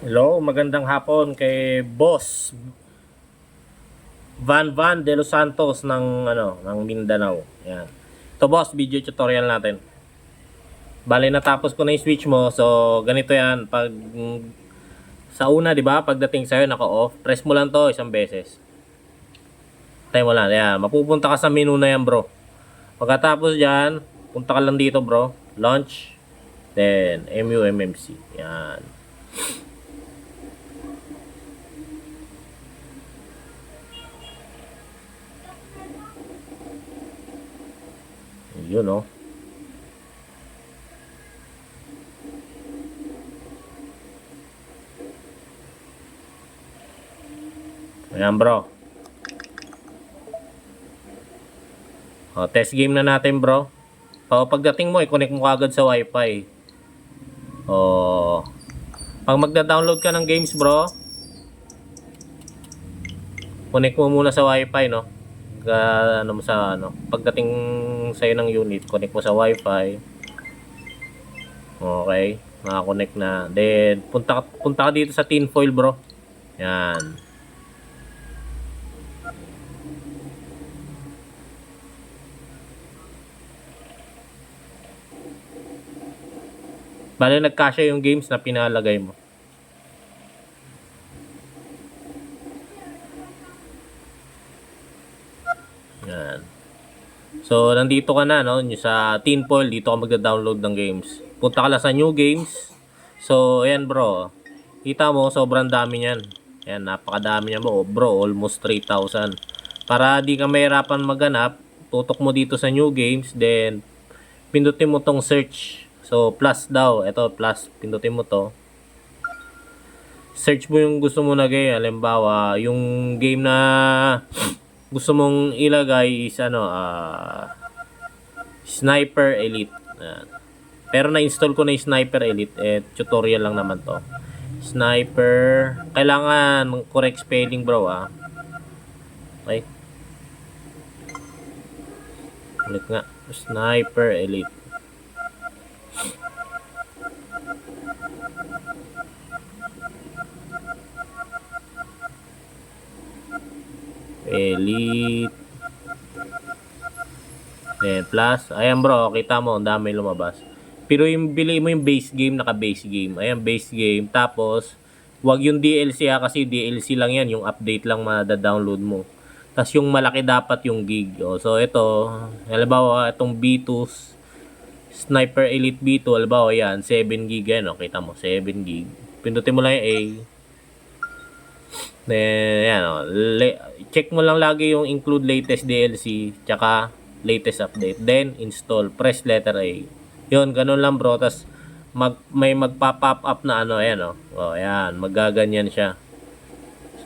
Hello, magandang hapon kay Boss Van de los Santos ng Mindanao. Yan. Ito boss, video tutorial natin. Bale natapos ko na 'yung switch mo. So ganito 'yan, pag sa una, 'di ba? Pagdating sa naka-off, press mo lang 'to isang beses. Tayo mo lang. Yan, mapupunta ka sa menu na 'yan, bro. Pagkatapos diyan, punta ka lang dito, bro. Launch, then MUMMC. Yan. Yun, oh. Ayan, bro. O, test game na natin, bro. Pagdating mo, i-connect mo agad sa Wi-Fi. O, pag magda-download ka ng games, bro, connect mo muna sa Wi-Fi, no? Pagdating sa'yo ng unit, connect mo sa Wi-Fi. Okay, naka-connect na. Then, punta ka dito sa tinfoil, bro. Yan. Bale, nagkasya yung games na pinalagay mo. Yan. So, nandito ka na, no? Sa tinfoil, dito ka magda-download ng games. Punta ka lang sa new games. So, ayan, bro. Kita mo, sobrang dami niyan. Ayan, napakadami niyan, bro. Bro, almost 3,000. Para di ka mahirapan maghanap, tutok mo dito sa new games. Then, pindutin mo tong search. So, plus daw. Ito, plus. Pindutin mo to. Search mo yung gusto mo na game. Halimbawa, yung game na gusto mong ilagay is Sniper Elite. Ayan. Pero na-install ko na yung Sniper Elite. Tutorial lang naman to. Sniper. Kailangan correct spelling, bro, ah. Okay. Ulit nga. Sniper Elite. Elite. Plus. Ayan, bro. Kita mo, ang dami lumabas. Pero yung bili mo yung base game, naka-base game. Ayan, base game. Tapos, wag yung DLC kasi DLC lang yan. Yung update lang mada-download mo. Tapos yung malaki dapat yung gig. So, ito. Halimbawa, itong B2 Sniper Elite B2. Halimbawa, yan. 7 gig yan. Kita mo, 7 gig. Pindutin mo lang yung A. Then, yan, check mo lang lagi yung include latest DLC tsaka latest update. Then, install. Press letter A. Yun, ganun lang, bro. Tapos, may magpa-pop up na ayan, ayan, magaganyan siya.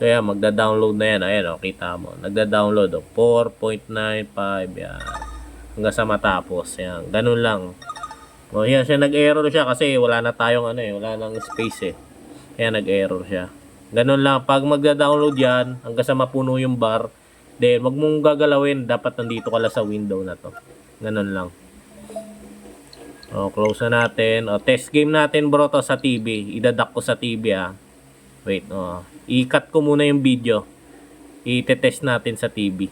So, yan, magda-download na yan. Ayan, kita mo. Nagda-download, 4.95, yan. Hanggang sa matapos. Yan, ganun lang. Yan, siya nag-error siya kasi wala na tayong wala nang space eh. Kaya nag-error siya. Ganun lang, pag magda-download yan, hanggang sa mapuno yung bar, then wag mong gagalawin, dapat nandito ka lang sa window na to. Ganun lang. Close na natin. Test game natin, bro, to sa TV. Idadak ko sa TV, ah. Wait, i-cut ko muna yung video. I-test natin sa TV.